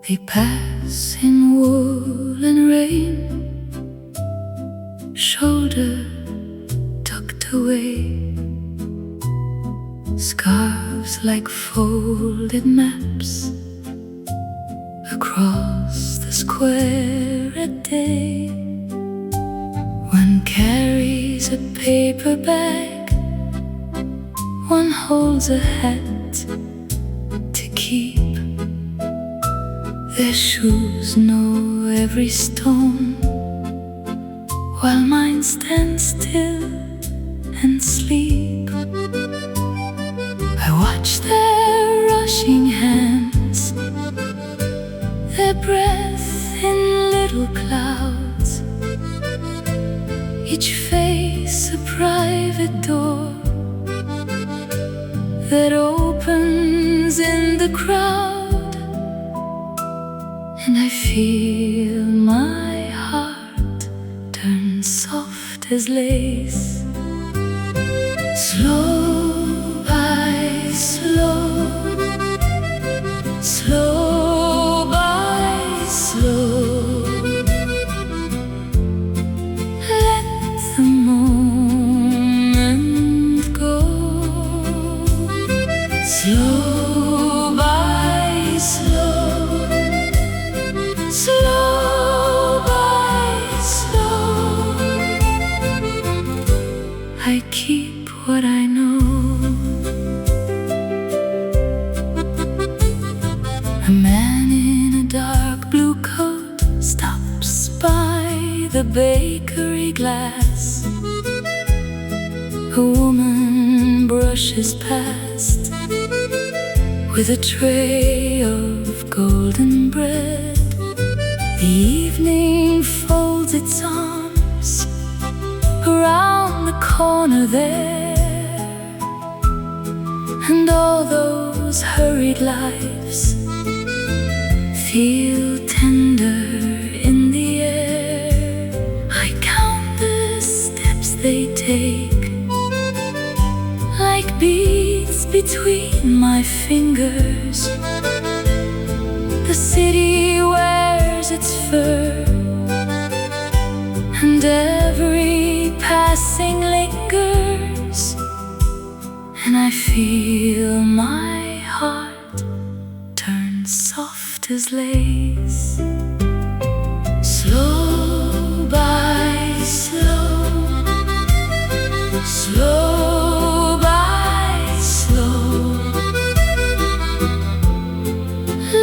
They pass in wool and rain, shoulder tucked away, scarves like folded maps across the square a day. One carries a paper bag, one holds a hat to keep. Their shoes know every stone, while mine stand still and sleep. I watch their rushing hands, their breath in little clouds, each face a private door that opens in the crowd. And I feel my heart turn soft as lace. Slow by slow, slow by slow, let the moment go. Slow by slow, slow by slow, I keep what I know. A man in a dark blue coat stops by the bakery glass. A woman brushes past with a tray of golden bread. The evening folds its arms around the corner there, and all those hurried lives feel tender in the air. I count the steps they take, like beads between my fingers. The city wears its fur, and every passing lingers, and I feel my heart turn soft as lace. Slow by slow, slow by slow,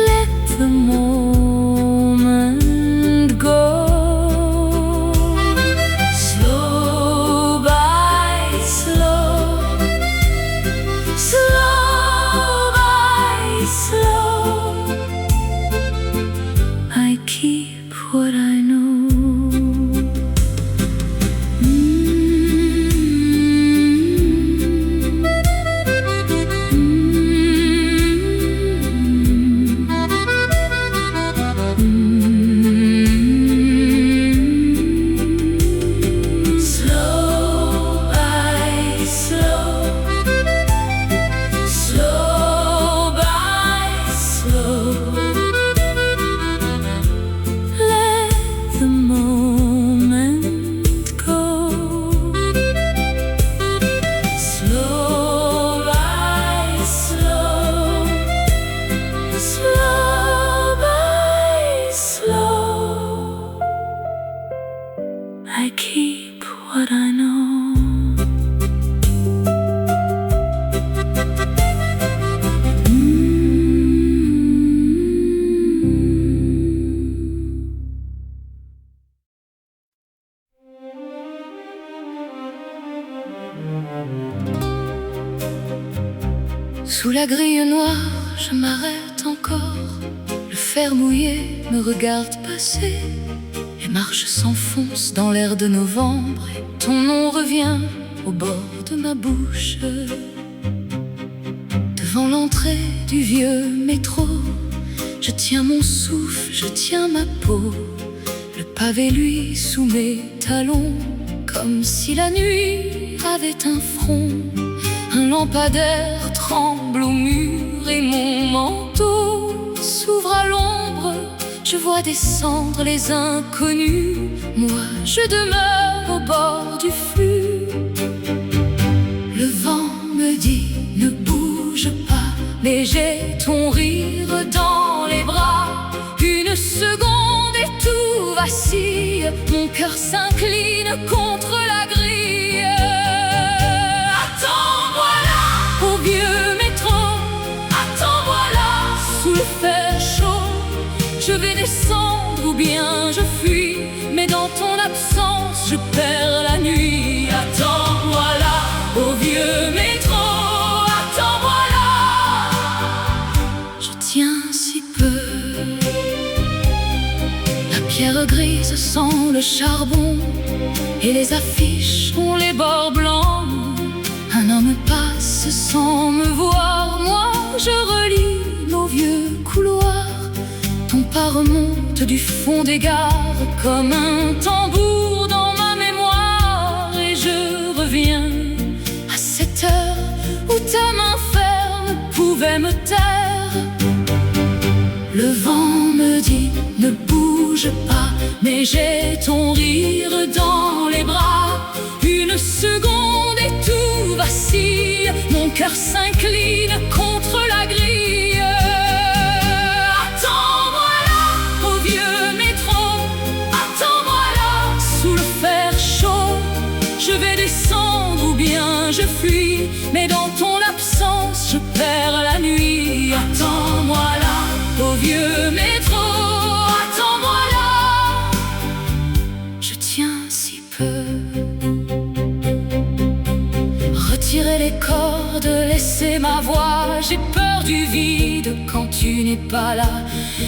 let the moment go. Slow by slow, slow by slow, I keep what I know. I keep what I know. Sous la grille noire, je m'arrête encore. Le fer mouillé me regarde passer. Les marches s'enfoncent dans l'air de novembre et ton nom revient au bord de ma bouche. Devant l'entrée du vieux métro, je tiens mon souffle, je tiens ma peau. Le pavé lui sous mes talons, comme si la nuit avait un front. Un lampadaire tremble au mur et mon manteau s'ouvre à l'ombre l'ombre, je vois descendre les inconnus. Moi, je demeure au bord du flux. Le vent me dit ne bouge pas, mais j'ai ton rire dans les bras. Une seconde et tout vacille, mon cœur s'incline contre la grille. Attends-moi là, au vieux métro. Attends-moi là, sous le fer chaud. Je vais descendre ou bien je fuis, mais dans ton absence je perds la nuit. Attends-moi là, au vieux métro. Attends-moi là, je tiens si peu. La pierre grise sent le charbon et les affiches ont les bords blancs. Un homme passe sans me voir, moi je relis nos vieux couloirs. Ton pas remonte du fond des gares comme un tambour dans ma mémoire. Et je reviens à cette heure où ta main ferme pouvait me taire. Le vent me dit ne bouge pas, mais j'ai ton rire dans les bras. Une seconde et tout vacille, mon cœur s'incline contre la grille. Attends-moi là, au vieux métro. Attends-moi là, sous le fer chaud. Je vais descendre ou bien je fuis, mais dans ton absence je perds la nuit. Attends-moi là, au vieux métro. Attends-moi là, je tiens si peu. Retirer les cordes, laisser ma voix. J'ai peur du vide quand tu n'es pas là.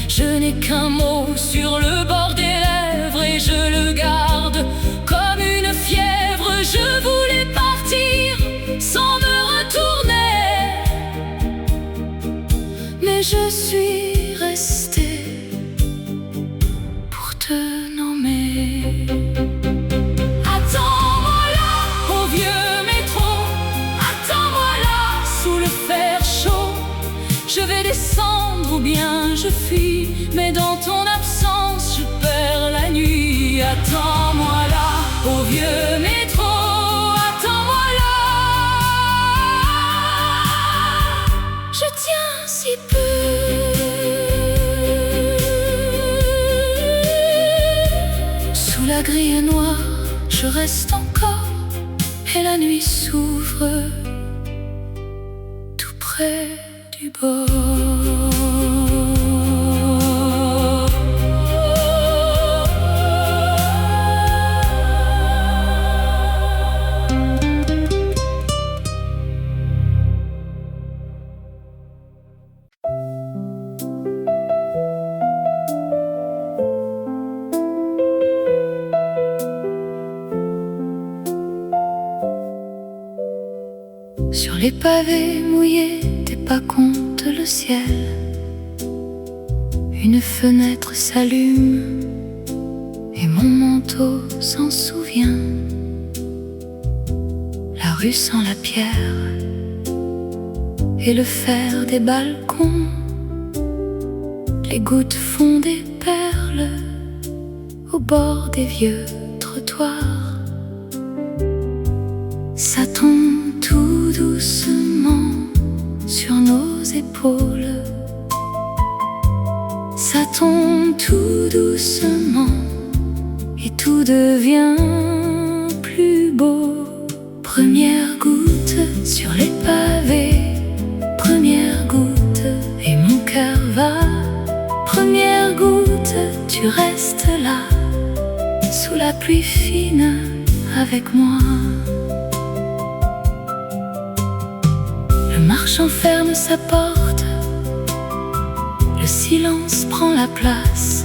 Je n'ai qu'un mot sur le bord des lèvres et je le garde comme une fièvre. Je voulais partir sans me retourner, mais je suis restée pour te nommer. Attends-moi là, au vieux métro. Attends-moi là, sous le fer chaud. Je vais descendre ou bien je fuis, mais dans ton absence je perds la nuit. Attends-moi là, au vieux métro. Attends-moi là, je tiens si peu. Sous la grille noire, je reste encore, et la nuit s'ouvre tout près du bord. Sur les pavés mouillés, tes pas comptent le ciel. Une fenêtre s'allume et mon manteau s'en souvient. La rue sent la pierre et le fer des balcons. Les gouttes font des perles au bord des vieux trottoirs. Ça tombe tout doucement sur nos épaules. Ça tombe tout doucement et tout devient plus beau. Première goutte sur les pavés, première goutte et mon cœur va. Première goutte, tu restes là, sous la pluie fine avec moi. Le marchand ferme sa porte, le silence prend la place.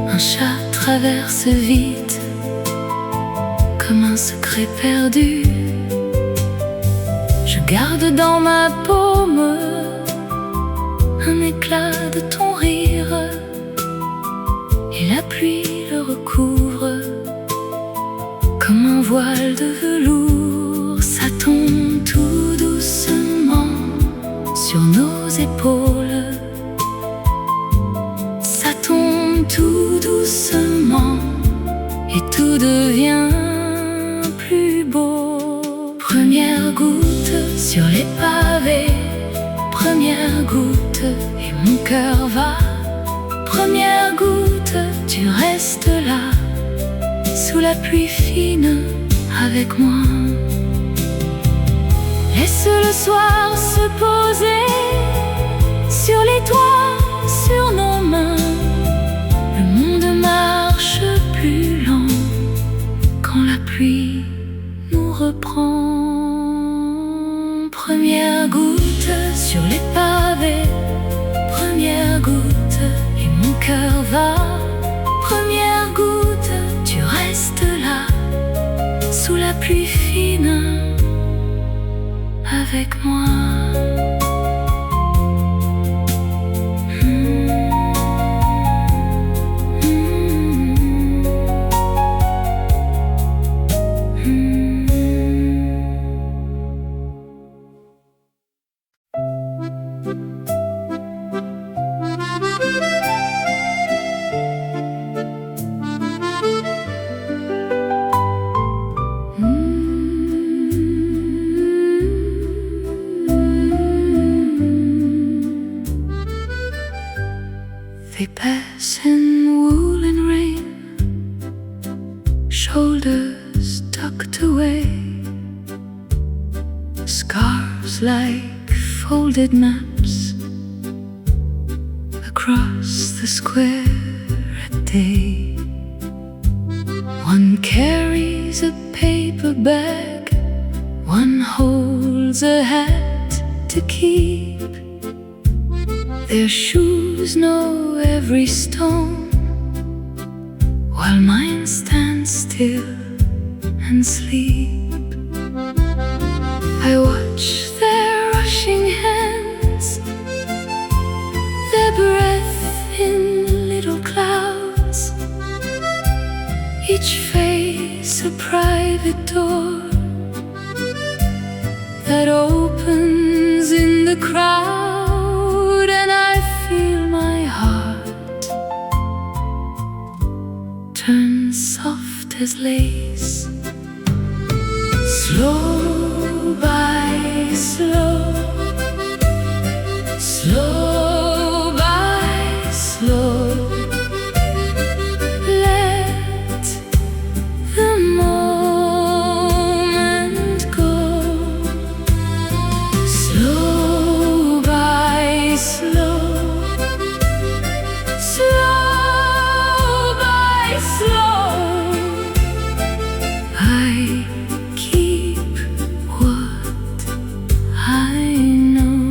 Un chat traverse vite comme un secret perdu. Je garde dans ma paume un éclat de ton rire et la pluie le recouvre comme un voile de velours. Ça tombe tout doucement sur nos épaules. doucement et tout devient plus beau. Première goutte sur les pavés, première goutte et mon cœur va. Première goutte, tu restes là, sous la pluie fine avec moi. Laisse le soir se poser sur les toits, sur nos mains. Le monde marche plus lent quand la pluie nous reprend. Première goutte sur les pavés, première goutte et mon cœur va. Première goutte, tu restes là, sous la pluie fine avec moi. They pass in wool and rain, shoulders tucked away, scarves like folded maps across the square at day. One carries a paper bag, one holds a hat to keep. Their shoes know every stone, while mine stand still and sleep. I watch their rushing hands, their breath in little clouds, each face a private door that opens in the crowd, and I feel my heart turn soft as lace. Slow by slow, slow by slow, let the moment go. Slow by slow, slow by slow, I keep what I know.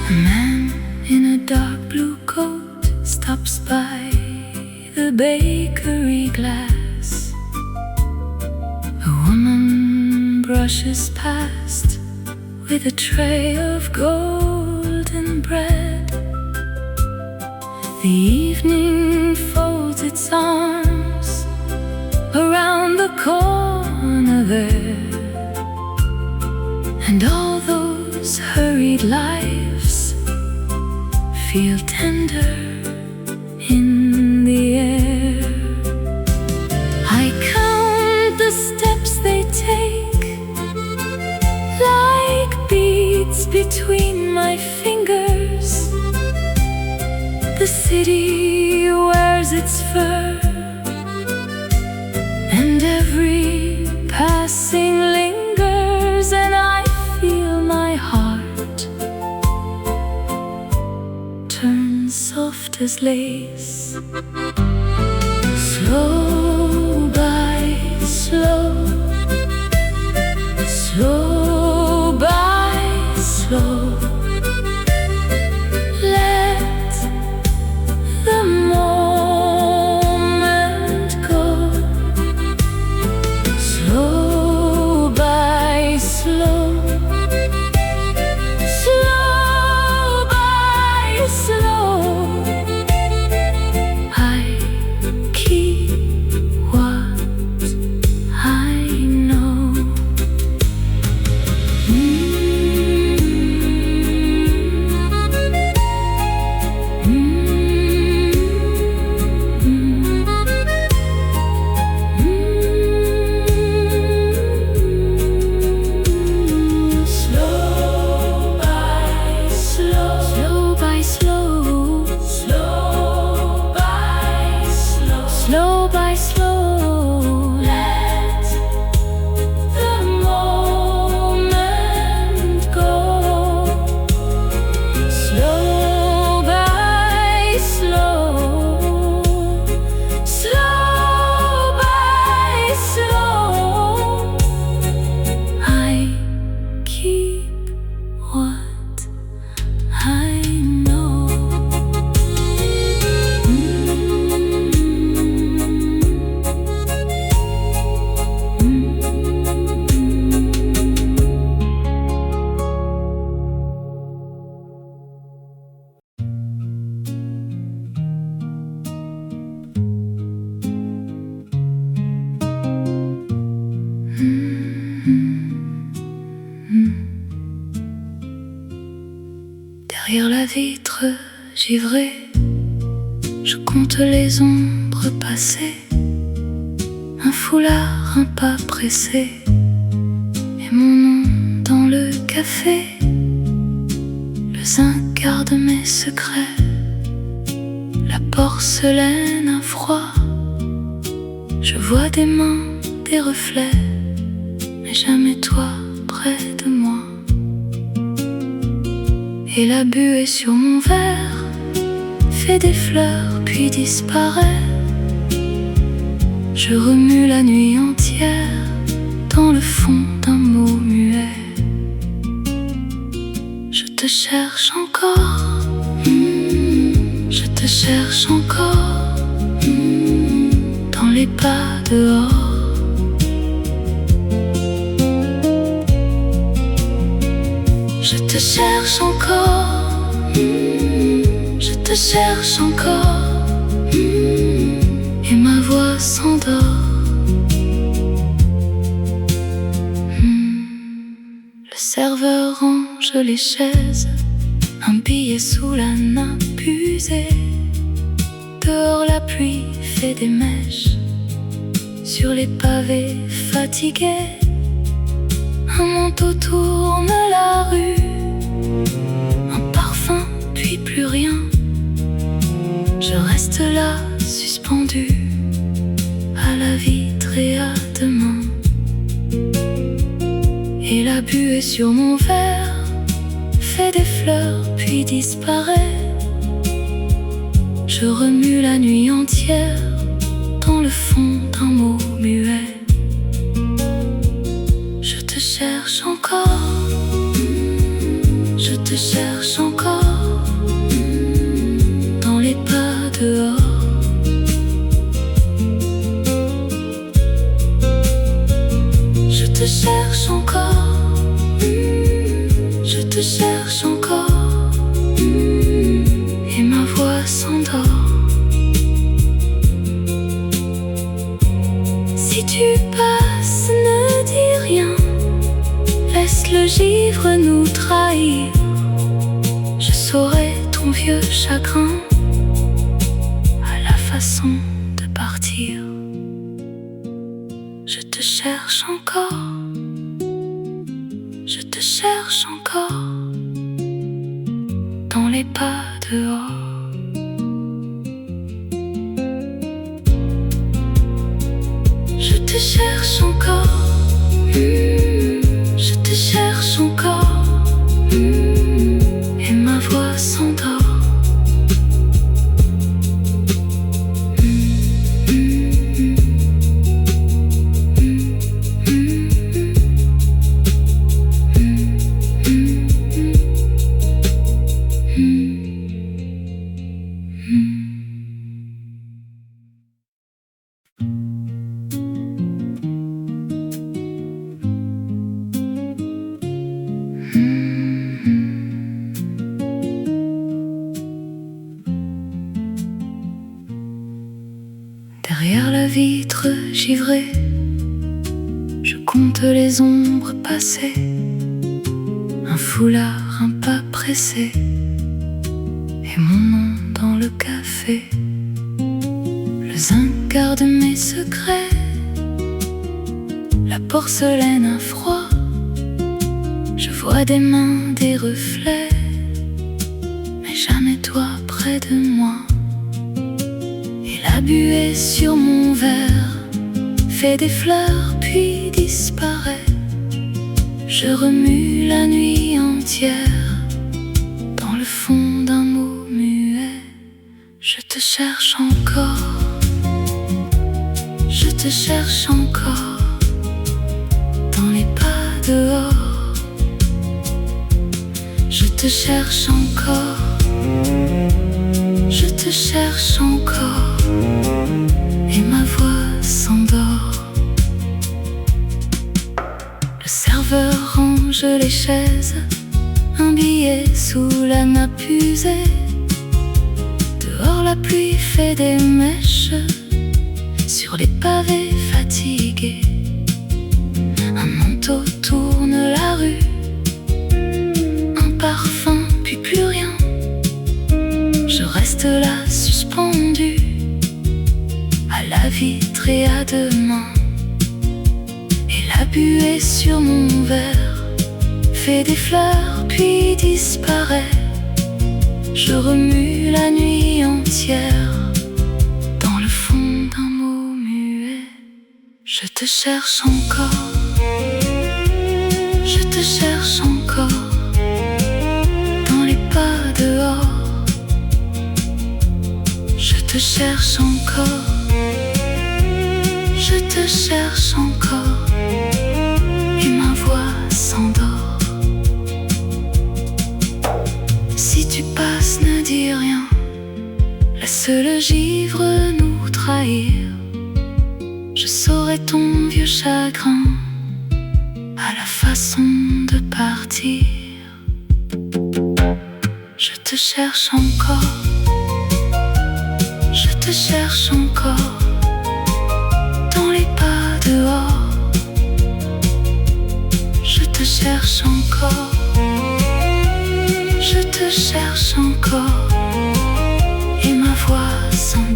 A man in a dark blue coat stops by the bakery glass. A woman brushes past with a tray of golden bread. The evening folds its arms around the corner there, and all those hurried lives feel tender in the air. I count the steps they take, like beads between my fingers. The city wears its fur, and every passing lingers, and I feel my heart turn soft as lace. Slow by slow, slow by slow, let the moment go. Slow by slow, slow by slow, I keep what I know. la vitre givrée, je compte les ombres passées. Un foulard, un pas pressé, et mon nom dans le café. Le zinc garde mes secrets, la porcelaine a froid. Je vois des mains, des reflets, mais jamais toi près de moi. Et la buée sur mon verre fait des fleurs puis disparaît. Je remue la nuit entière dans le fond d'un mot muet. Je te cherche encore, je te cherche encore, dans les pas dehors. Je te cherche encore, je te cherche encore, et ma voix s'endort. Le serveur range les chaises, un billet sous la nappe usée. Dehors la pluie fait des mèches sur les pavés fatigués. Un manteau tourne la rue, un parfum puis plus rien. Je reste là suspendu à la vitre et à demain. Et la buée sur mon verre fait des fleurs puis disparaît. Je remue la nuit entière dans le fond d'un mot muet. Je te cherche encore, je te cherche encore, dans les pas dehors. Je te cherche encore, je te cherche encore, et ma voix s'endort. Si tu passes, ne dis rien, laisse le givre nous trahir. Je saurai ton vieux chagrin à la façon de partir. Je te cherche encore, je te cherche encore, dans les pas dehors. Je te cherche encore, je te cherche encore, et ma voix s'endort. Derrière la vitre givrée, je compte les ombres passées. Un foulard, un pas pressé, et mon nom dans le café. Le zinc garde mes secrets, la porcelaine a froid. Je vois des mains, des reflets, mais jamais toi près de moi. La buée sur mon verre fait des fleurs puis disparaît. Je remue la nuit entière dans le fond d'un mot muet. Je te cherche encore, je te cherche encore, dans les pas dehors. Je te cherche encore, je te cherche encore, et ma voix s'endort. Le serveur range les chaises, un billet sous la nappe usée. Dehors la pluie fait des mèches sur les pavés fatigués. Un manteau tourne la rue, un parfum puis plus rien. reste là suspendu à la vitre et à deux mains. Et la buée sur mon verre fait des fleurs puis disparaît. Je remue la nuit entière dans le fond d'un mot muet. Je te cherche encore, je te cherche encore dans les pas dehors. Je te cherche encore, je te cherche encore, et ma voix s'endort. Si tu passes, ne dis rien, laisse le givre nous trahir. Je saurai ton vieux chagrin à la façon de partir. Je te cherche encore, je te cherche encore dans les pas dehors. Je te cherche encore, je te cherche encore, et ma voix s'endort.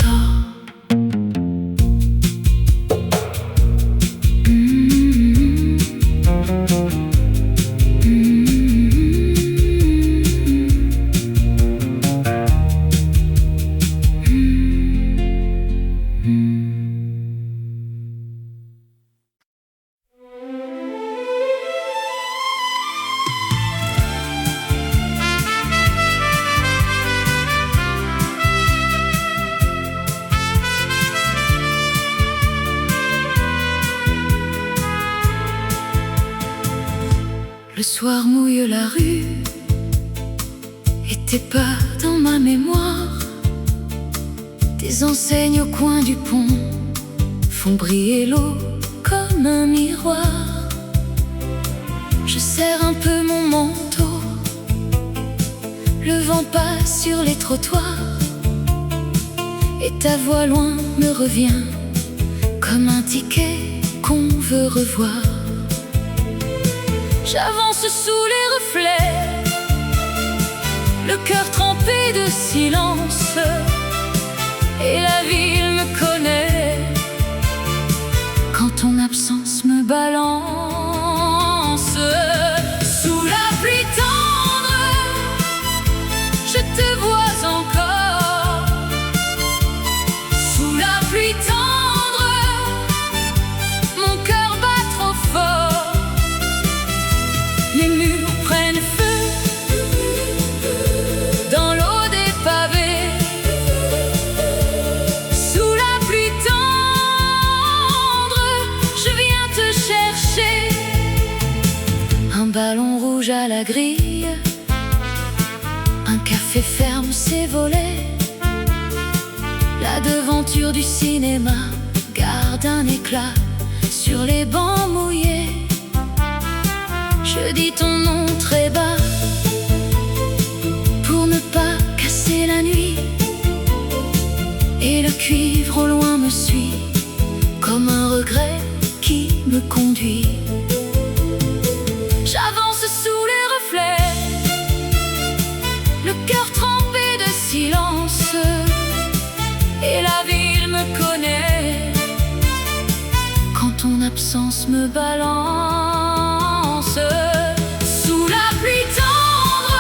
Le soir mouille la rue, et tes pas dans ma mémoire. Tes enseignes au coin du pont font briller l'eau comme un miroir. Je serre un peu mon manteau, le vent passe sur les trottoirs, et ta voix loin me revient comme un ticket qu'on veut revoir. J'avance sous les reflets, le cœur trempé de silence, et la ville me connaît quand ton absence me balance. Sous la pluie tendre, je te vois encore. Sous la pluie tendre, mon cœur bat trop fort. Les murs prennent feu dans l'eau des pavés. Sous la pluie tendre, je viens te chercher. Un ballon rouge à la grille, un café ferme ses volets. La devanture du cinéma garde un éclat sur les bancs mouillés. Je dis ton nom très bas pour ne pas casser la nuit, et le cuivre au loin me suit comme un regret qui me conduit. J'avance sous les reflets, le cœur trempé de silence, et la ville me connaît quand ton absence me balance. Sous la pluie tendre,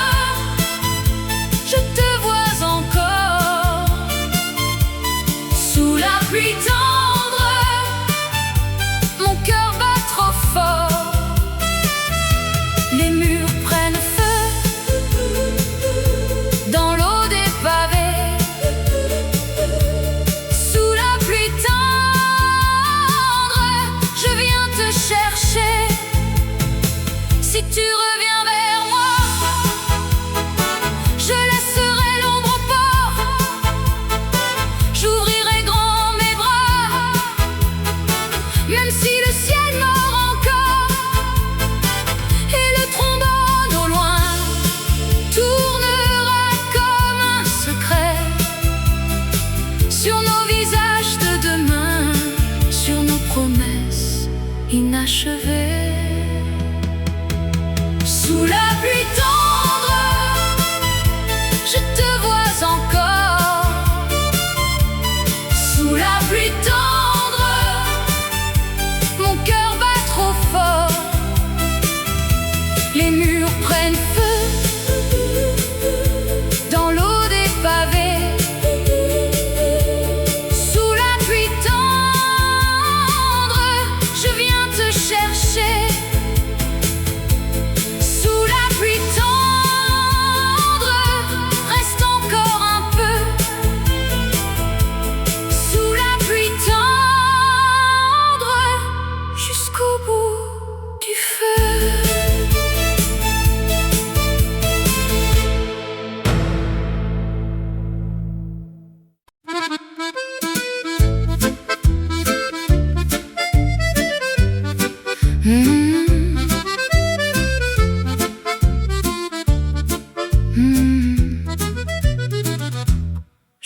je te vois encore. Sous la pluie tendre, mon cœur bat trop fort. Les murs prennent feu dans l'eau des pavés. Sous la pluie tendre, je viens te chercher.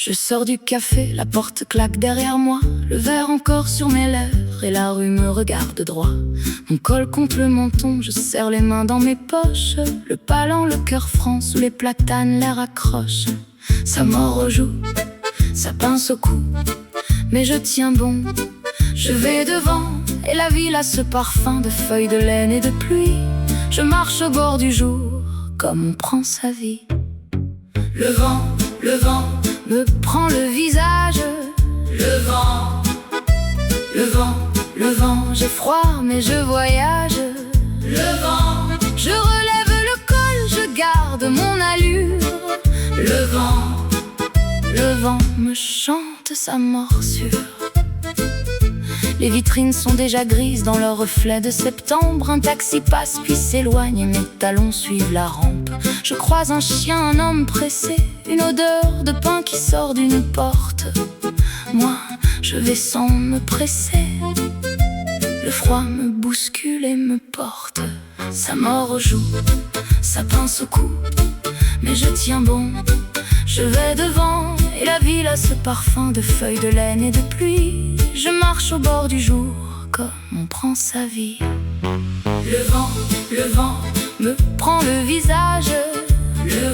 Je sors du café, la porte claque derrière moi, le verre encore sur mes lèvres et la rue me regarde droit. Mon col contre le menton, je serre les mains dans mes poches, le palan, le cœur franc, sous les platanes, l'air accroche. Ça mord aux joues, ça pince au cou, mais je tiens bon, je vais devant. Et la ville a ce parfum de feuilles de laine et de pluie. Je marche au bord du jour, comme on prend sa vie. Le vent me prend le visage. Le vent, j'ai froid mais je voyage. Le vent, je relève le col, je garde mon allure. Le vent me chante sa morsure. Les vitrines sont déjà grises dans leur reflet de septembre. Un taxi passe puis s'éloigne et mes talons suivent la rampe. Je croise un chien, un homme pressé, une odeur de pain qui sort d'une porte. Moi, je vais sans me presser. Le froid me bouscule et me porte. Ça mord aux joues, ça pince au cou, mais je tiens bon, je vais devant. Et la ville a ce parfum de feuilles de laine et de pluie. Je marche au bord du jour, comme on prend sa vie. Le vent me prend le visage. Le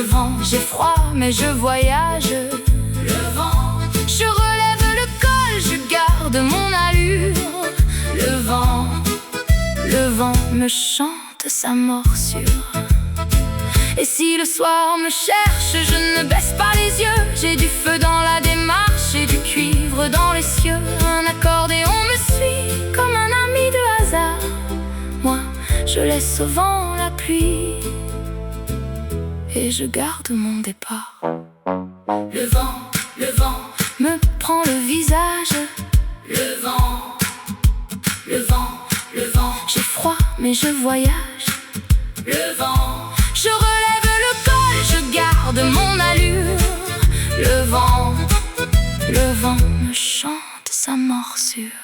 vent, j'ai froid mais je voyage. Le vent, je relève le col, je garde mon allure. Le vent me chante sa morsure. Et si le soir me cherche, je ne baisse pas les yeux. J'ai du feu dans la démarche et du cuivre dans les cieux. Un accordéon me suit comme un ami de hasard. Moi, je laisse au vent la pluie et je garde mon départ. Le vent me prend le visage. Le vent, j'ai froid mais je voyage. Le vent, je relève le col, je garde mon allure. Le vent me chante sa morsure.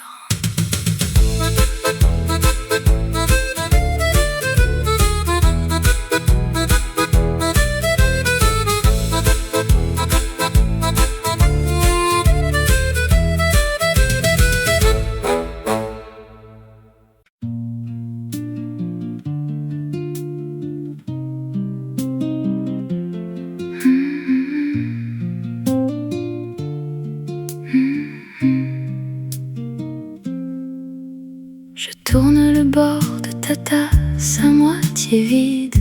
Je tourne le bord de ta tasse à moitié vide.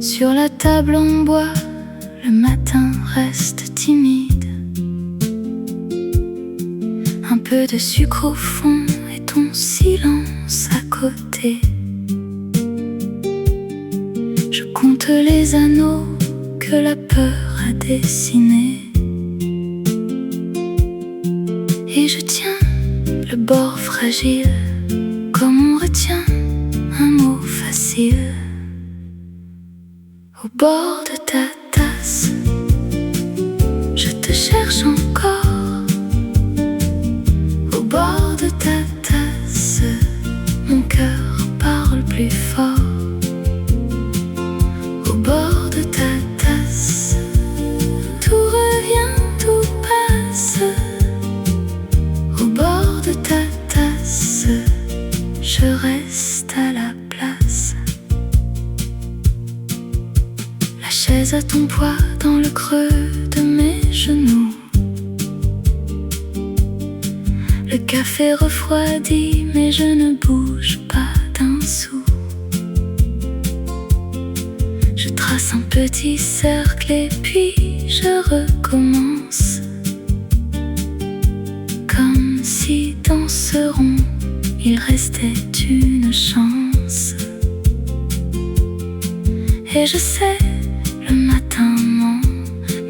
Sur la table en bois, le matin reste timide. Un peu de sucre au fond et ton silence à côté. Je compte les anneaux que la peur a dessinés. Et je tiens le bord fragile, comme on retient un mot facile. Au bord de ta tasse, je te cherche encore. Au bord de ta tasse, mon cœur parle plus fort. Au bord de ta tasse, tout revient, tout passe. Au bord de ta tasse, je reste à la place. La chaise a ton poids dans le creux de mes genoux. Le café refroidit, mais je ne bouge pas d'un sou. Je trace un petit cercle et puis je recommence. Comme si dans ce rond, il restait une chance. Et je sais, le matin ment,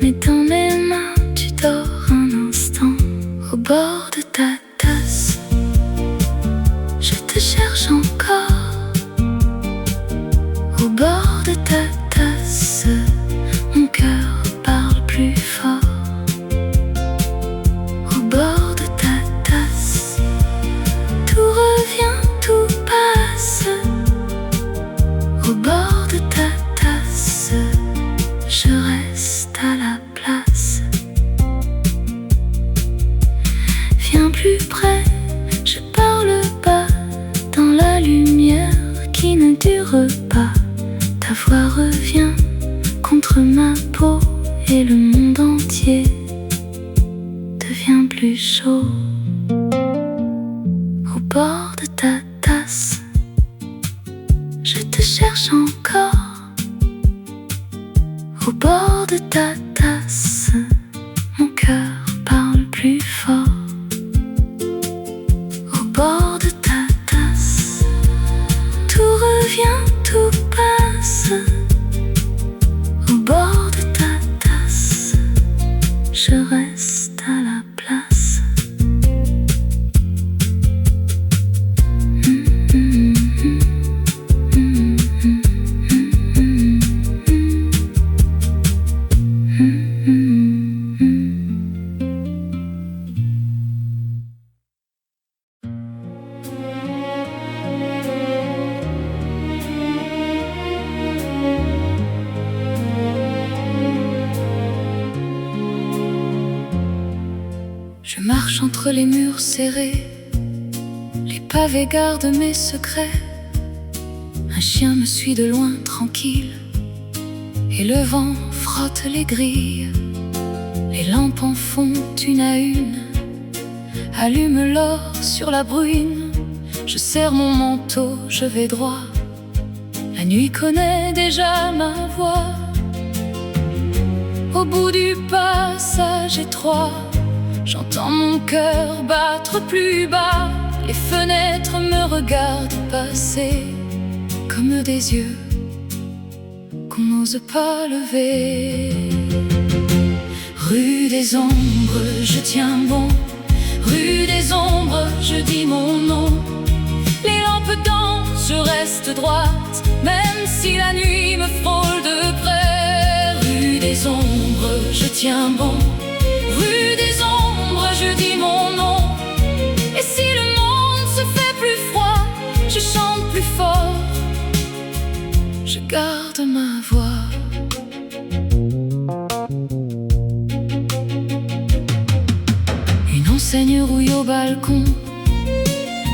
mais dans mes mains, tu dors un instant. Au bord de ta tasse, je te cherche encore. Au bord de ta tasse, mon cœur parle plus fort. Au bord de ta tasse, tout revient, tout passe. Au bord de ta tasse, revient contre ma peau et le monde entier devient plus chaud. Au bord de ta tasse, je te cherche encore. Au bord de ta tasse, mon cœur parle plus fort. Au bord de ta tasse, tout revient, tout passe. Au bord de ta tasse, je reste à la place. Je marche entre les murs serrés, les pavés gardent mes secrets. Un chien me suit de loin tranquille, et le vent frotte les grilles. Les lampes en font une à une, allume l'or sur la bruine. Je serre mon manteau, je vais droit. La nuit connaît déjà ma voix. Au bout du passage étroit, j'entends mon cœur battre plus bas. Les fenêtres me regardent passer comme des yeux qu'on n'ose pas lever. Rue des ombres, je tiens bon. Rue des ombres, je dis mon nom. Les lampes dansent, je reste droite, même si la nuit me frôle de près. Rue des ombres, je tiens bon. Rue des ombres, je dis mon nom. Et si le monde se fait plus froid, je chante plus fort. Je garde ma voix. Une enseigne rouille au balcon,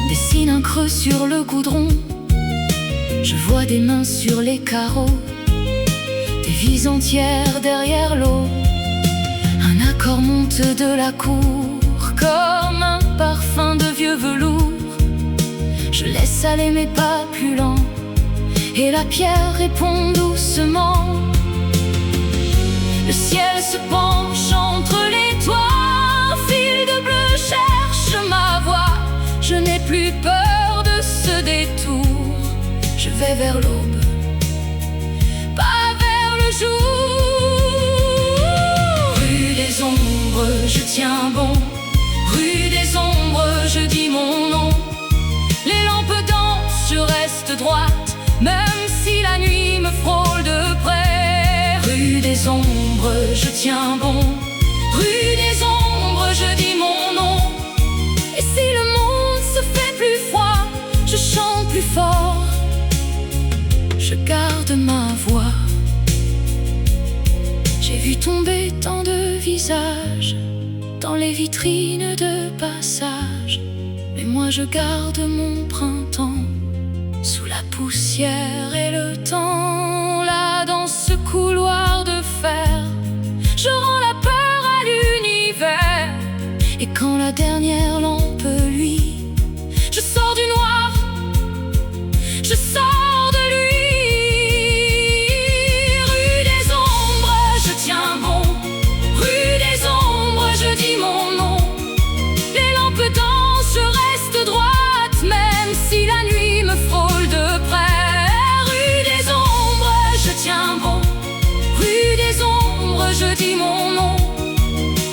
dessine un creux sur le goudron. Je vois des mains sur les carreaux, des vies entières derrière l'eau. Un accord monte de la cour comme un parfum de vieux velours. Je laisse aller mes pas plus lents, et la pierre répond doucement. Le ciel se penche entre les toits, un fil de bleu cherche ma voix. Je n'ai plus peur de ce détour, je vais vers l'aube, pas vers le jour. Rue des ombres, je tiens bon. Rue des ombres, je dis mon nom. Les lampes dansent, je reste droite, même si la nuit me frôle de près. Rue des ombres, je tiens bon. Rue des ombres, je dis mon nom. Et si le monde se fait plus froid, je chante plus fort. Je garde ma voix. J'ai vu tomber tant de visages dans les vitrines de passage, mais moi je garde mon printemps sous la poussière et le temps. Là dans ce couloir de fer, je rends la peur à l'univers. Et quand la dernière lampe luit, je sors du noir, je sors de lui. Rue des ombres, je tiens bon. Rue des ombres, je dis mon nom. Les lampes dansent, je reste droite, même si la nuit me frôle de près. Rue des ombres, je tiens bon. Rue des ombres, je dis mon nom.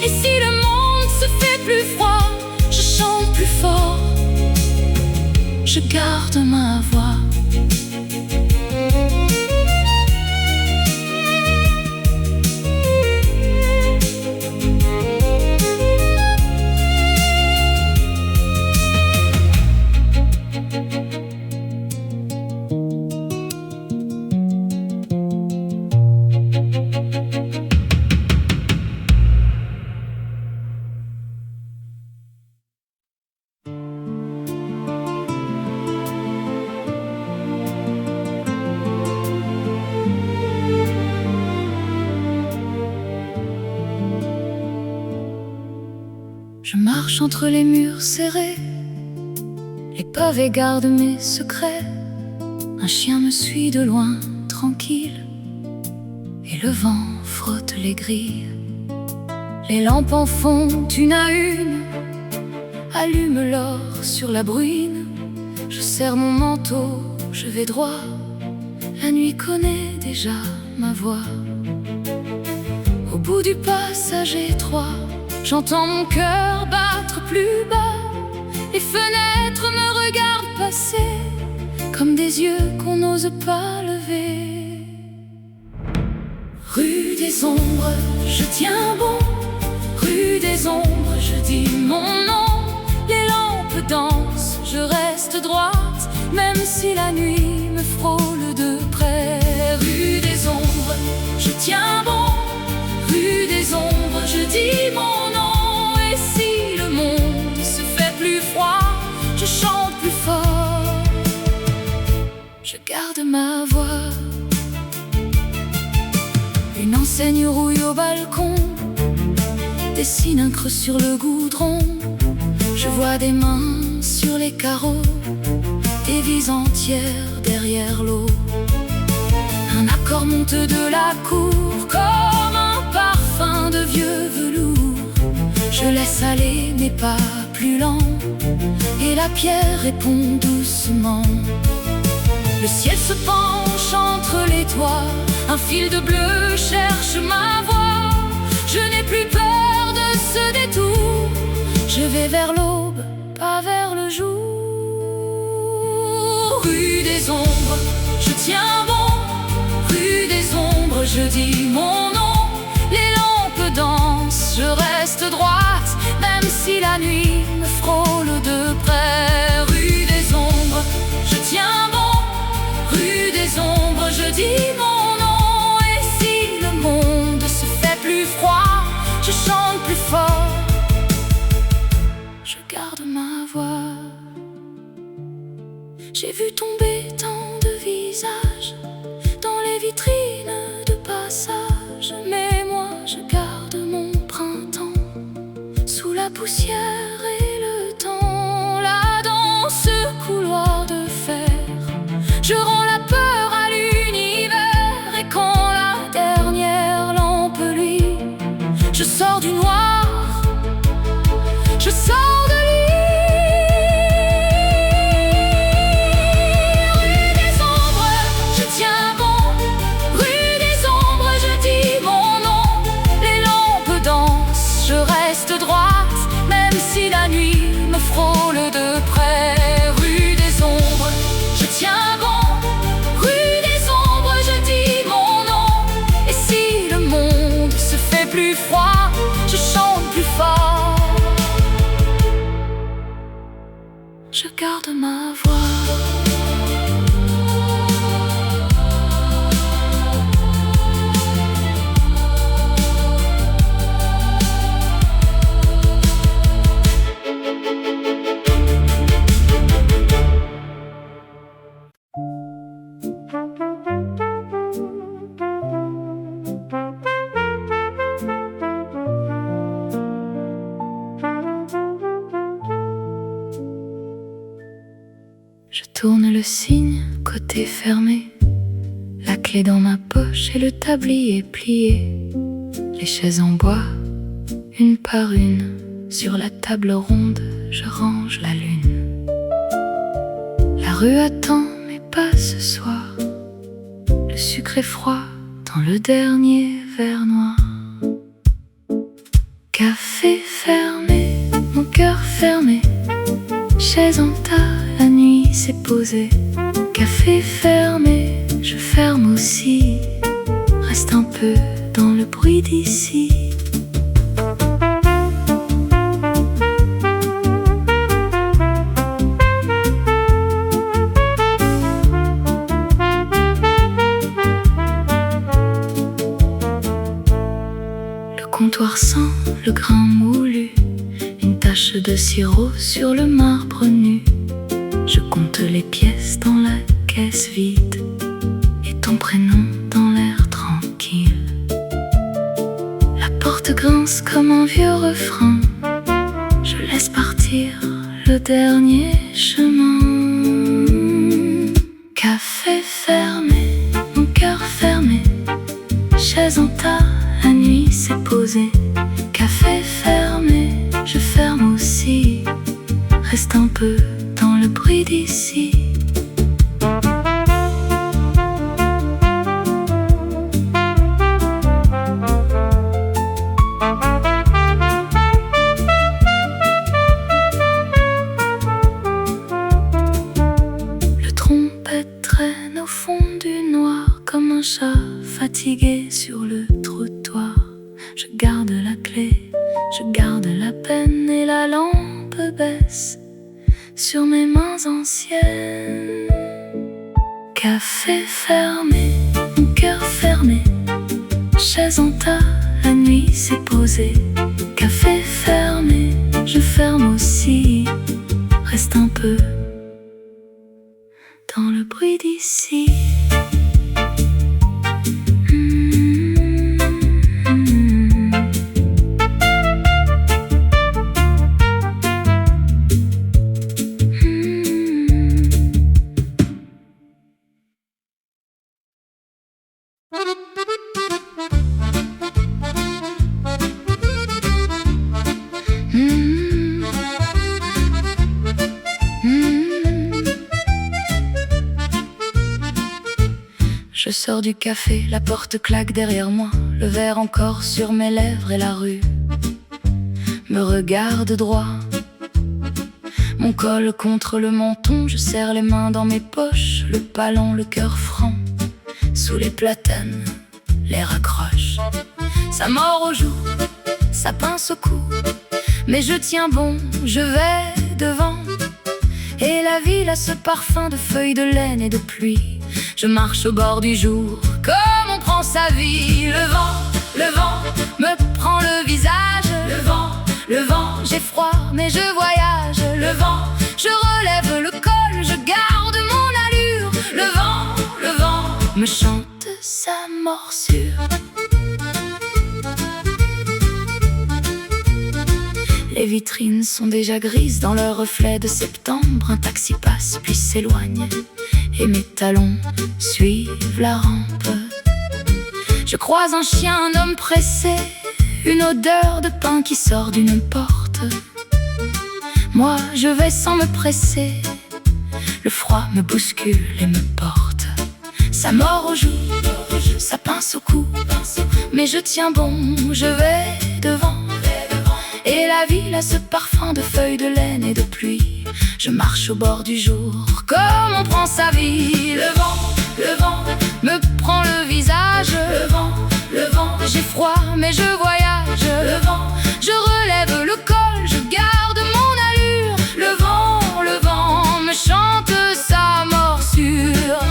Et si le monde se fait plus froid, je chante plus fort. Je garde ma voix. Je marche entre les murs serrés, les pavés gardent mes secrets. Un chien me suit de loin, tranquille, et le vent frotte les grilles. Les lampes en font une à une, allument l'or sur la bruine. Je serre mon manteau, je vais droit, la nuit connaît déjà ma voix. Au bout du passage étroit, j'entends mon cœur battre plus bas. Les fenêtres me regardent passer, comme des yeux qu'on n'ose pas lever. Rue des ombres, je tiens bon. Rue des ombres, je dis mon nom. Les lampes dansent, je reste droite, même si la nuit me frôle de près. Rue des ombres, je tiens bon. Rue des ombres, je dis mon nom. Et si le monde se fait plus froid, je chante plus fort, je garde ma voix. Une enseigne rouille au balcon dessine un creux sur le goudron. Je vois des mains sur les carreaux, des vies entières derrière l'eau. Un accord monte de la cour comme un parfum de vieux velours. Je laisse aller mes pas plus lents, et la pierre répond doucement. Le ciel se penche entre les toits, un fil de bleu cherche ma voix. Je n'ai plus peur de ce détour, je vais vers l'aube, pas vers le jour. Rue des ombres, je tiens bon. Rue des ombres, je dis mon nom. Les lampes dansent, je reste droite, même si la nuit me frôle de près. Rue des ombres, je tiens bon. Rue des ombres, je dis mon nom. Et si le monde se fait plus froid, je chante plus fort, je garde ma voix. J'ai vu tomber tant de visages dans les vitrines de passage, mais moi je garde mon printemps sous la poussière et le temps. Là dans ce couloir de fer, je rends la peur à l'univers. Et quand la dernière lampe luit, je sors du noir, je sors de la nuit me frôle de près. Rue des ombres, je tiens bon. Rue des ombres, je dis mon nom. Et si le monde se fait plus froid, je chante plus fort, je garde ma voix. Je tourne le signe, côté fermé, la clé dans ma poche et le tablier plié. Les chaises en bois, une par une, sur la table ronde, je range la lune. La rue attend, mais pas ce soir. Le sucre est froid dans le dernier verre noir. Café fermé, mon cœur fermé, chaise en tas, la nuit s'est posée. Café fermé, je ferme aussi. Reste un peu dans le bruit d'ici. Le comptoir sent le grain moulu, une tache de sirop sur le marbre nu. Je compte les pièces dans la caisse vide et ton prénom dans l'air tranquille. La porte grince comme un vieux refrain. dernier chemin. Café fermé, mon cœur fermé, chaise en tas, la nuit s'est posée. Café fermé, je ferme aussi, reste un peu dans le bruit d'ici. Au fond du noir, comme un chat fatigué sur le trottoir. Je garde la clé, je garde la peine, et la lampe baisse sur mes mains anciennes. Café fermé, mon cœur fermé, chaise en tas, la nuit s'est posée. Café fermé, je ferme aussi, reste un peu dans le bruit d'ici. Je sors du café, la porte claque derrière moi, le verre encore sur mes lèvres et la rue me regarde droit. Mon col contre le menton, je serre les mains dans mes poches, le palon, le cœur franc. Sous les platanes, l'air accroche. Ça mord au jour, ça pince au cou, mais je tiens bon, je vais devant. Et la ville a ce parfum de feuilles de laine et de pluie. Je marche au bord du jour, comme on prend sa vie. Le vent me prend le visage. Le vent, j'ai froid mais je voyage. Le vent, je relève le col, je garde mon allure. Le vent me chante sa morsure. Les vitrines sont déjà grises dans leur reflet de septembre. Un taxi passe puis s'éloigne et mes talons suivent la rampe. Je croise un chien, un homme pressé, une odeur de pain qui sort d'une porte. Moi je vais sans me presser, le froid me bouscule et me porte. Ça mord au jour, ça pince au cou, mais je tiens bon, je vais devant. Et la ville a ce parfum de feuilles de laine et de pluie. Je marche au bord du jour, comme on prend sa vie. Le vent me prend le visage. Le vent, j'ai froid mais je voyage. Le vent, je relève le col, je garde mon allure. Le vent me chante sa morsure.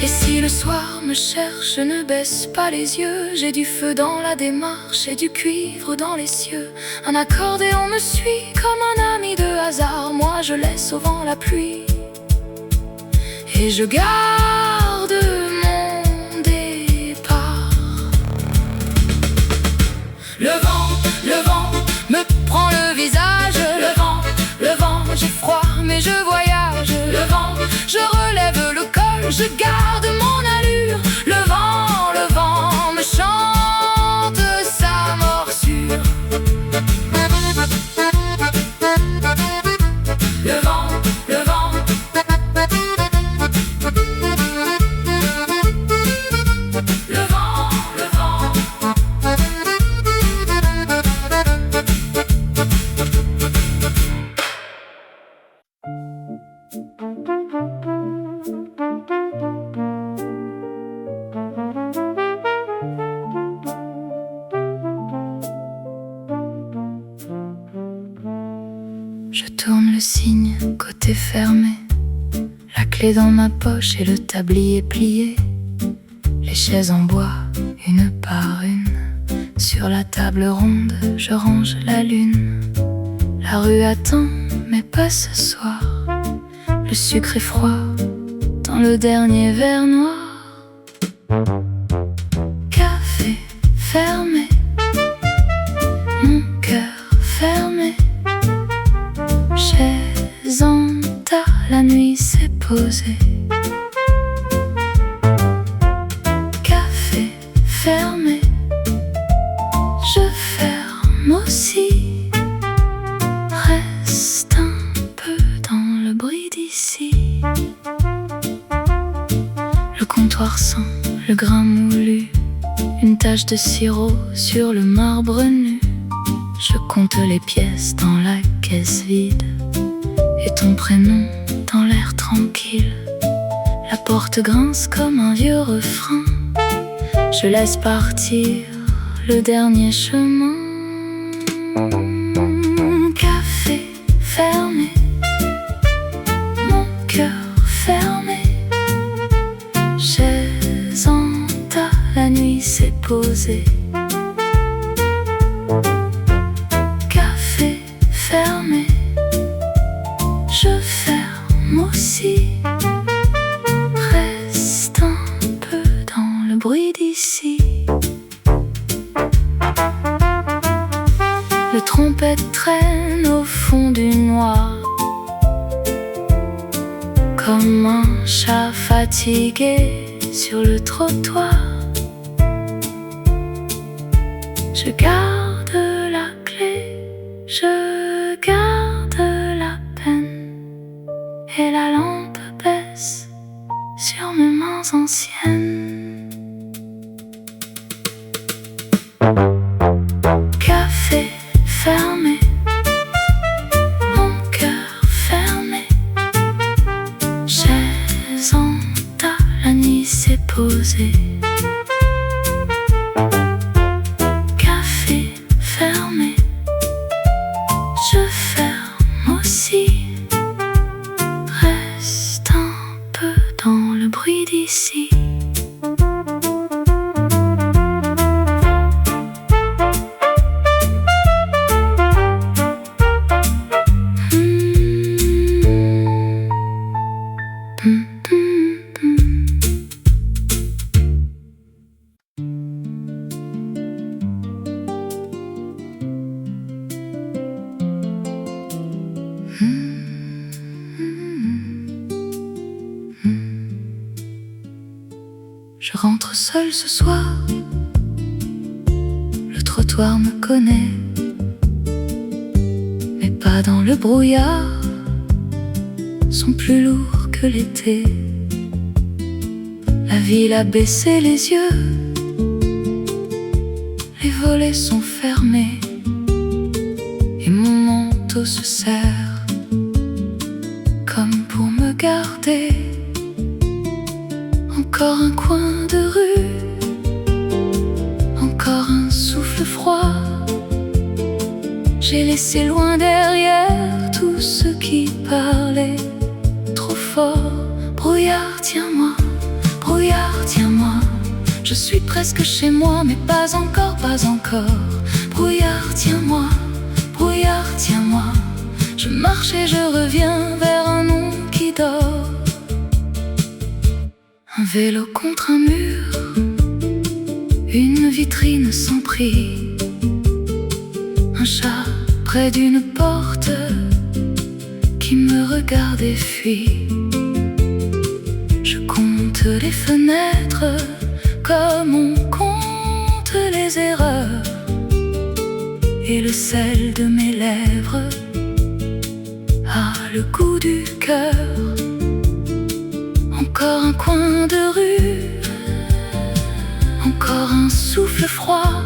Et si le soir me cherche, je ne baisse pas les yeux. J'ai du feu dans la démarche et du cuivre dans les cieux. Un accordéon me suit comme un ami de hasard. Moi je laisse au vent la pluie et je garde mon départ. Le vent me prend le visage. Le vent, j'ai froid mais je voyage. Le vent, je relève le col, je garde mon allure. Le vent me chante sa morsure. Le vent Je tourne le signe, côté fermé, la clé dans ma poche et le tablier plié. Les chaises en bois, une par une, sur la table ronde, je range la lune. La rue attend, mais pas ce soir. Le sucre est froid dans le dernier verre noir. Café fermé. la nuit s'est posée. Café fermé, je ferme aussi. Reste un peu dans le bruit d'ici. Le comptoir sent le grain moulu, une tache de sirop sur le marbre nu. Je compte les pièces dans la caisse vide et ton prénom dans l'air tranquille. La porte grince comme un vieux refrain. Je laisse partir le dernier chemin. Café fermé, mon cœur fermé. Chaise en tas, la nuit s'est posée. Café fermé, je ferme aussi. Reste un peu dans le bruit d'ici. Le trompette traîne au fond du noir, comme un chat fatigué sur le trottoir. Je garde la clé, je garde la peine, et la lampe baisse sur mes mains anciennes. Café fermé, mon cœur fermé. Chaise en tas, la nuit s'est posée. Café fermé, je ferme aussi. Reste un peu dans le bruit d'ici. Je rentre seule ce soir, le trottoir me connaît, mes pas dans le brouillard sont plus lourds que l'été. La ville a baissé les yeux, les volets sont fermés et mon manteau se serre comme pour me garder. Encore un coin de rue, encore un souffle froid. J'ai laissé loin derrière tous ceux qui parlaient trop fort. Brouillard, tiens-moi, brouillard, tiens-moi. Je suis presque chez moi, mais pas encore, pas encore. Brouillard, tiens-moi, brouillard, tiens-moi. Je marche et je reviens vers un nom qui dort. Un vélo contre un mur, une vitrine sans prix, un chat près d'une porte qui me regarde et fuit. Je compte les fenêtres comme on compte les erreurs, et le sel de mes lèvres a le goût du cœur. Encore un coin de rue, encore un souffle froid.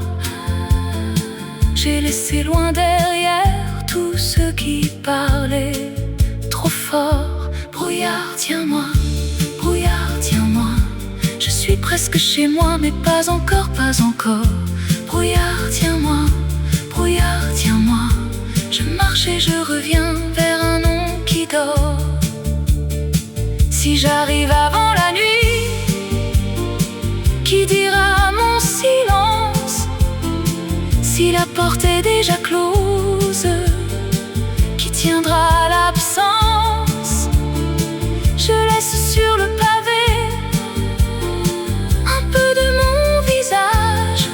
J'ai laissé loin derrière tous ceux qui parlaient trop fort. Brouillard, tiens-moi, brouillard, tiens-moi. Je suis presque chez moi, mais pas encore, pas encore. Brouillard, tiens-moi, brouillard, tiens-moi. Je marche et je reviens vers un nom qui dort. Si j'arrive avant la nuit, qui dira mon silence? Si la porte est déjà close, qui tiendra l'absence? Je laisse sur le pavé un peu de mon visage,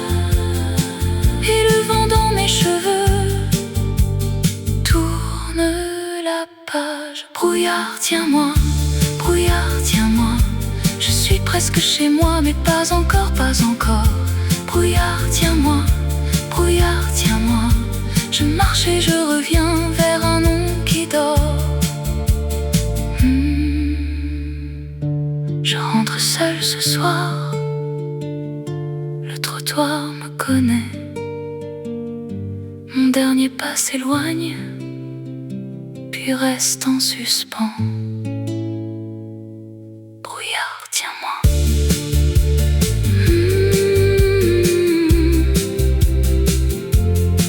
et le vent dans mes cheveux tourne la page. Brouillard, tiens-moi, brouillard, tiens-moi. Je suis presque chez moi, mais pas encore, pas encore. Brouillard, tiens-moi, je marche et je reviens vers un nom qui dort. Je rentre seul ce soir, le trottoir me connaît. Mon dernier pas s'éloigne, puis reste en suspens. Brouillard, tiens-moi.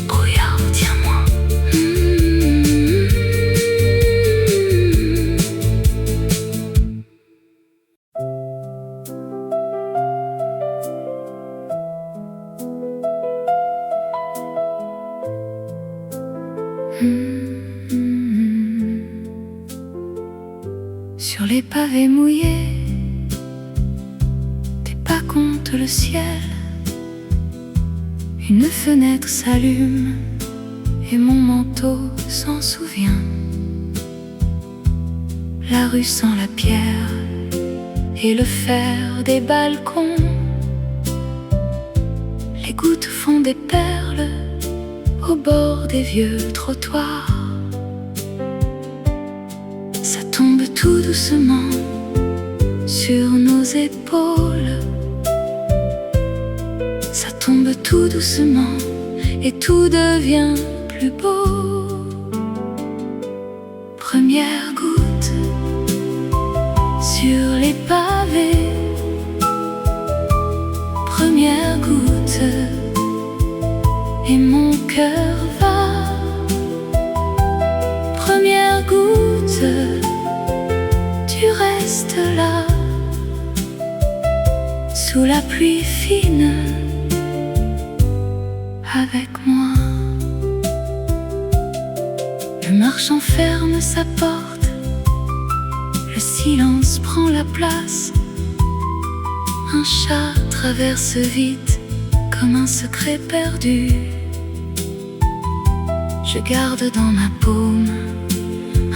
Brouillard, tiens-moi. Sur les pavés mouillés, tes pas comptent le ciel. Une fenêtre s'allume et mon manteau s'en souvient. La rue sent la pierre et le fer des balcons. Les gouttes font des perles au bord des vieux trottoirs. Ça tombe tout doucement sur nos épaules. Ça tombe tout doucement et tout devient plus beau. Première goutte sur les pavés. Première goutte et mon cœur va. Première goutte, tu restes là, sous la pluie fine, avec moi. Le marchand ferme sa porte, le silence prend la place. Un chat traverse vite comme un secret perdu. Je garde dans ma paume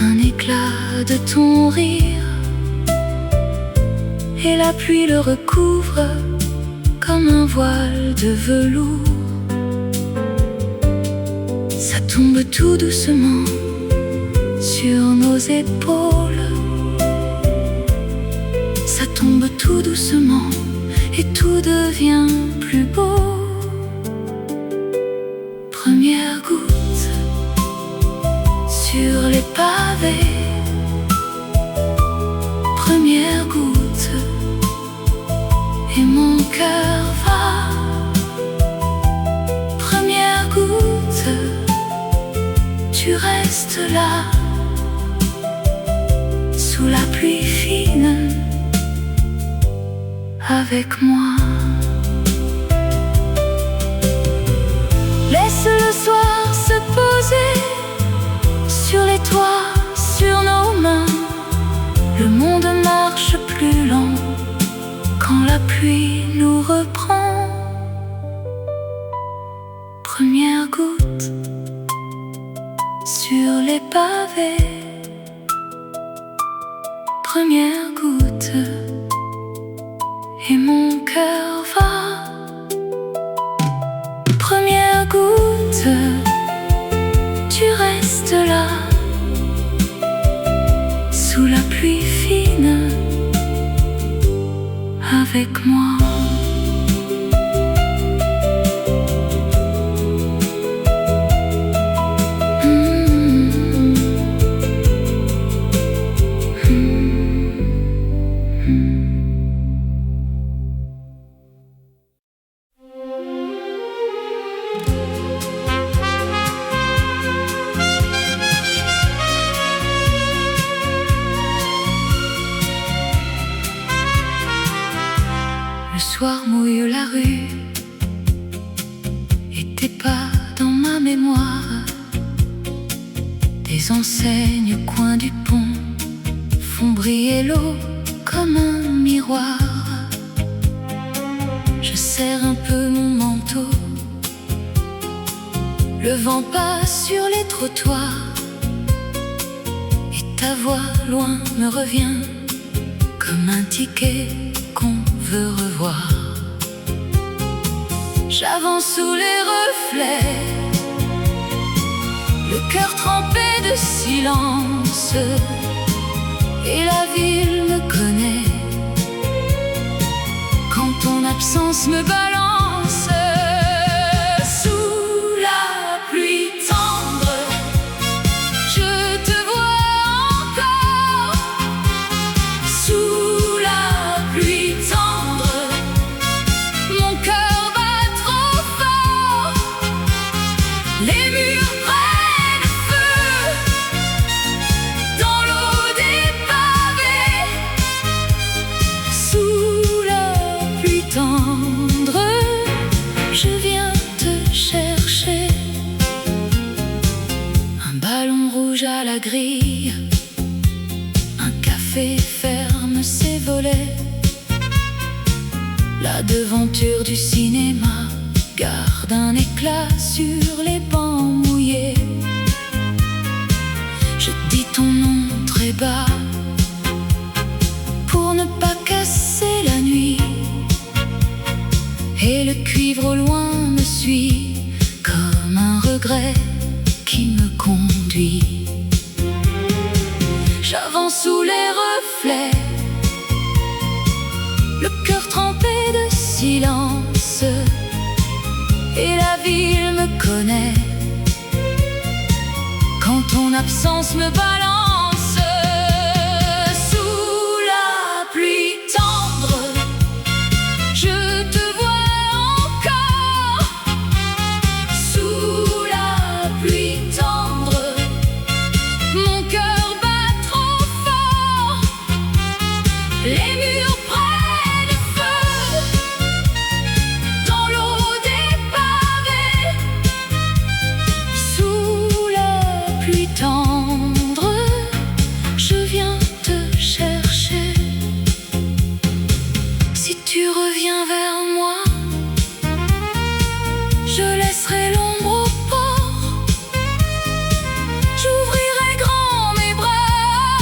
un éclat de ton rire, et la pluie le recouvre comme un voile de velours. Ça tombe tout doucement sur nos épaules. Ça tombe tout doucement et tout devient plus beau. Première goutte sur les pavés. Première goutte et mon cœur va. Première goutte, tu restes là, sous la pluie fine, avec moi. Laisse le soir se poser sur les toits, sur nos mains. Le monde marche plus lent quand la pluie nous reprend. Première goutte sur les pavés. Première goutte et mon cœur va. Première goutte, tu restes là, sous la pluie fine, avec moi. Le soir mouille la rue et tes pas dans ma mémoire. Des enseignes au coin du pont font briller l'eau comme un miroir. Je serre un peu mon manteau, le vent passe sur les trottoirs et ta voix loin me revient comme un ticket qu'on veut revoir. J'avance sous les reflets, le cœur trempé de silence, et la ville me connaît quand ton absence me balance. Sous la pluie tendre, je te vois encore. Sous la pluie tendre, mon cœur bat trop fort. Les murs prennent feu dans l'eau des pavés. Sous la pluie tendre, je viens te chercher. Un ballon rouge à la grille, un café ferme ses volets. La devanture du cinéma garde un éclat sur les bancs mouillés. Je dis ton nom très bas pour ne pas casser la nuit, et le cuivre au loin me suit comme un regret qui me conduit. J'avance sous les reflets, le cœur trempé de silence, et la ville me connaît quand ton absence me balance. Sous la pluie tendre, je te vois encore. Sous la pluie tendre, mon cœur bat trop fort. Les murs prennent feu dans l'eau des pavés. Sous la pluie tendre, je viens te chercher. Si tu reviens vers moi, je laisserai l'ombre au port. J'ouvrirai grand mes bras,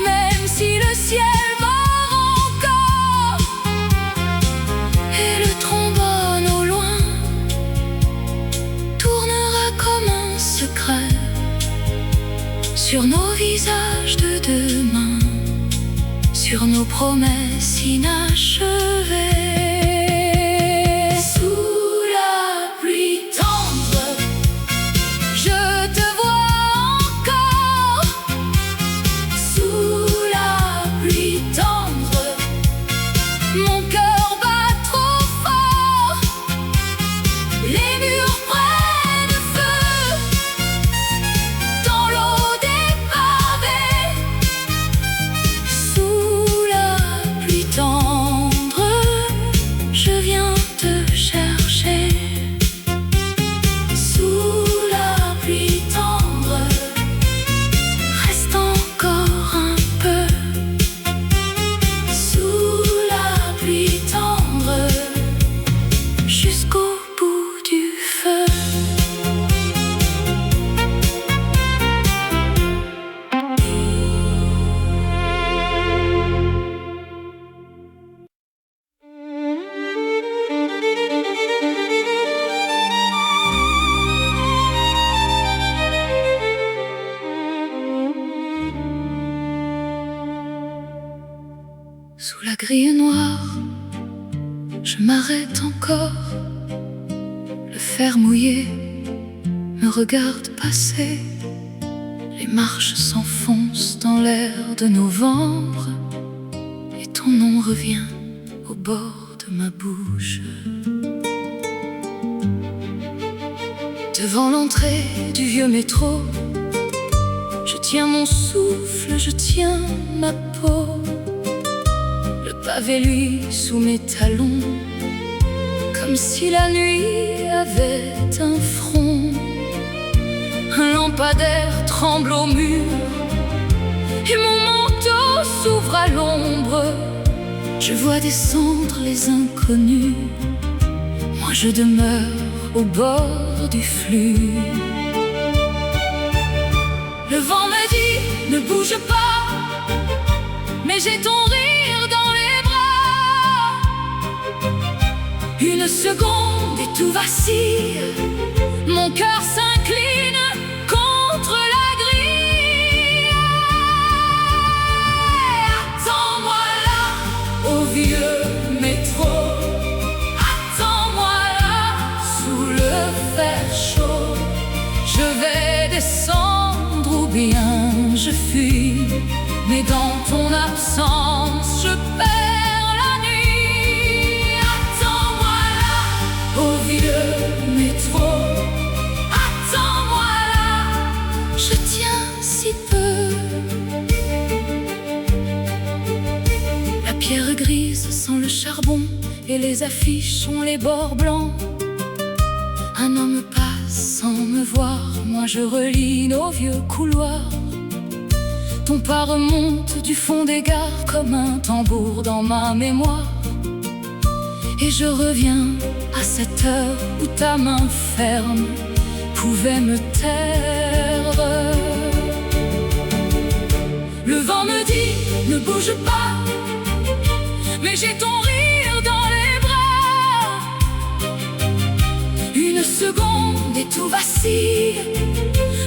même si le ciel mord encore. Et le trombone au loin tournera comme un secret sur nos visages de demain, sur nos promesses inachevées. Sous la pluie tendre, je te vois encore. Sous la pluie tendre, mon cœur bat trop fort. Les murs prennent feu dans l'eau des pavés. Sous la pluie tendre, je viens te chercher. Sous la pluie tendre, reste encore un peu. Sous la pluie tendre, jusqu'au bout du feu. Sous la grille noire, je m'arrête encore. Le fer mouillé me regarde passer. Les marches s'enfoncent dans l'air de novembre, et ton nom revient au bord de ma bouche. Devant l'entrée du vieux métro, je tiens mon souffle, je tiens ma peau. Le pavé luit sous mes talons, comme si la nuit avait un front. Un lampadaire tremble au mur, et mon manteau s'ouvre à l'ombre. Je vois descendre les inconnus, moi je demeure au bord du flux. Le vent me dit, ne ne bouge pas, mais j'ai ton rire dans les bras. Une seconde et tout vacille, mon cœur s'incline contre la grille. Attends-moi là, au vieux métro. Attends-moi là, sous le fer chaud. Je vais descendre ou bien je fuis, mais dans ton absence, je perds la nuit. Attends-moi là, au vieux métro. Attends-moi là, je tiens si peu. La pierre grise sent le charbon et les affiches ont les bords blancs. Un homme passe sans me voir, moi je relis nos vieux couloirs. Ton pas remonte du fond des gares comme un tambour dans ma mémoire. Et je reviens à cette heure où ta main ferme pouvait me taire. Le vent me dit, ne bouge pas, mais j'ai ton rire dans les bras. Une seconde et tout vacille,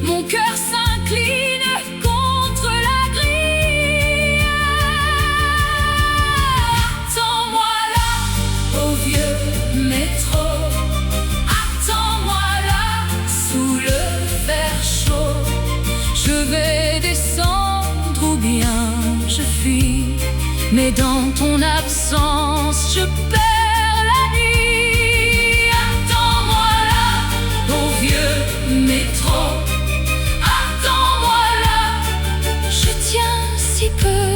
mon cœur s'incline contre la grille. Attends-moi là, au vieux métro. Attends-moi là, sous le fer chaud. Je vais descendre ou bien je fuis, mais dans ton absence, je perds la nuit. Attends-moi là, au vieux métro. Attends-moi là, je tiens si peu.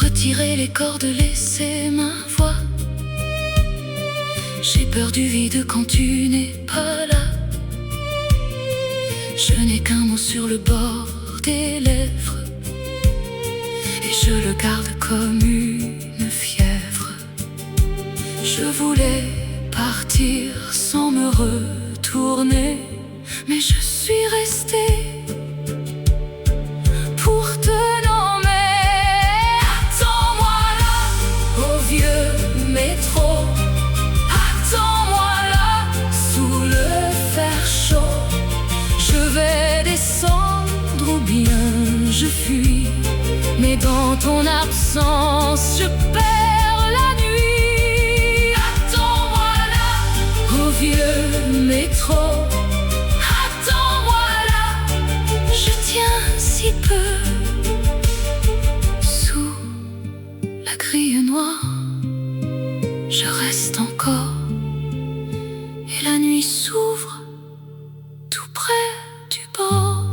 Retirer les cordes, laisser ma voix. J'ai peur du vide quand tu n'es pas là. Je n'ai qu'un mot sur le bord des lèvres, et je le garde comme une fièvre. Je voulais partir sans me retourner, mais je suis restée pour te nommer. Attends-moi là, au vieux métro. Attends-moi là, sous le fer chaud. Je vais descendre ou bien je fuis, mais dans ton absence, je perds la nuit. Attends-moi là, au vieux métro. Attends-moi là, je tiens si peu. Sous la grille noire, je reste encore, et la nuit s'ouvre tout près du bord.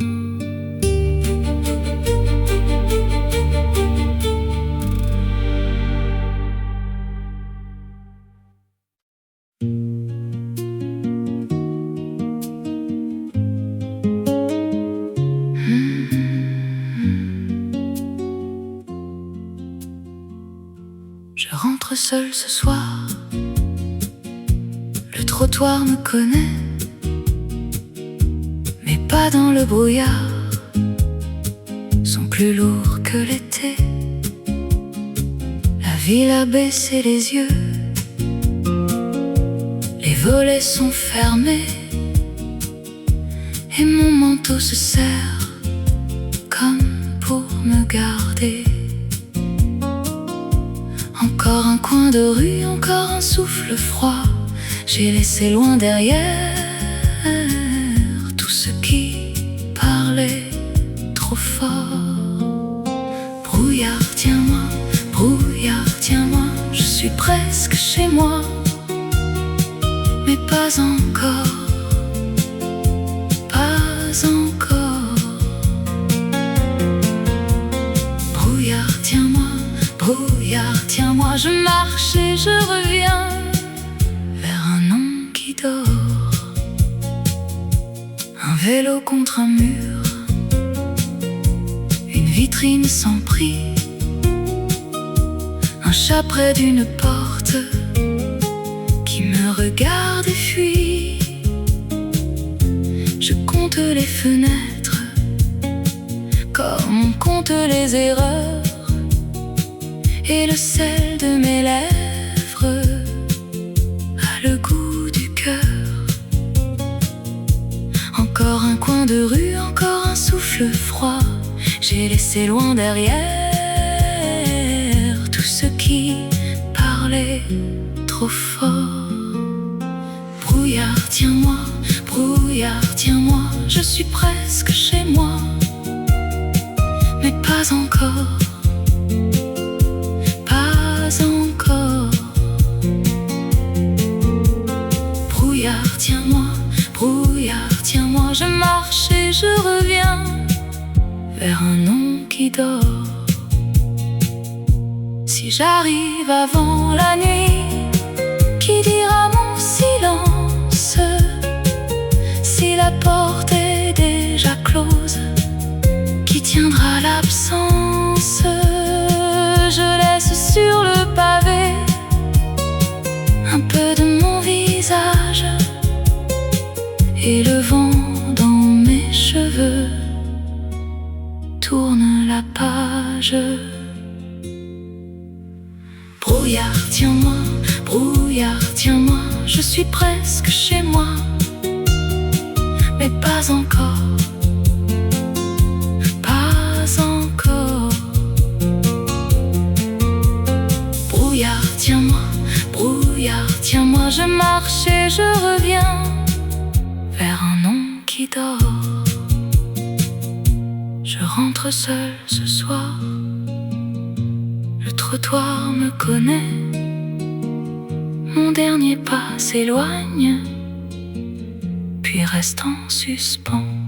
Je rentre seule ce soir, le trottoir me connaît, mais pas dans le brouillard. Sont plus lourds que l'été. La ville a baissé les yeux, les volets sont fermés, et mon manteau se serre comme pour me garder. Encore un coin de rue, encore un souffle froid. J'ai laissé loin derrière tout ce qui parlait trop fort. Brouillard, tiens-moi, je suis presque chez moi, mais pas encore, pas encore. Brouillard, tiens-moi, je marche et je reviens vers un nom qui dort. Un vélo contre un mur, une vitrine sans prix, un chat près d'une porte qui me regarde et fuit. Je compte les fenêtres toutes les erreurs et le sel de mes lèvres a le goût du cœur. Encore un coin de rue, encore un souffle froid, j'ai laissé loin derrière tout ce qui parlait trop fort. Brouillard, tiens-moi, je suis presque chez moi, mais pas encore, pas encore. Brouillard, tiens-moi, je marche et je reviens vers un nom qui dort. Si j'arrive avant la nuit, qui dira mon silence? Si la porte est déjà close, qui tiendra l'absence? Je laisse sur le pavé un peu de mon visage, et le vent dans mes cheveux tourne la page. Brouillard, tiens-moi, je suis presque chez moi, mais pas encore, pas encore. Brouillard, tiens-moi, je marche et je reviens vers un nom qui dort. Je rentre seul ce soir, le trottoir me connaît, mon dernier pas s'éloigne, puis reste en suspens.